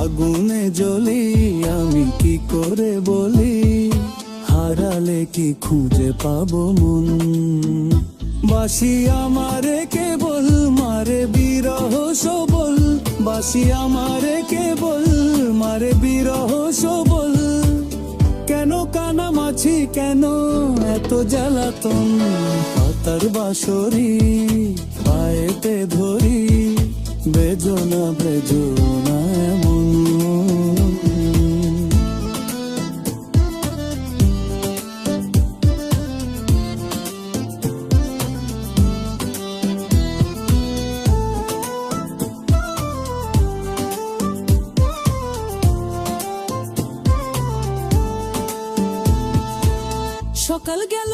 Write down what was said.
আগুনে জ্বলি আমি কি করে বলি, হারালে কি খুঁজে পাবো মন। বাসি আমারে কেবল মারে বিরহ সবল, বাসি আমারে কেবল মারে বিরহ সবল। কেন কানামাছি কেন এত জ্বালাতন, পাতার বাঁশরি পায়েতে ধরি, বেজনা বেজনা এমন। সকাল গেল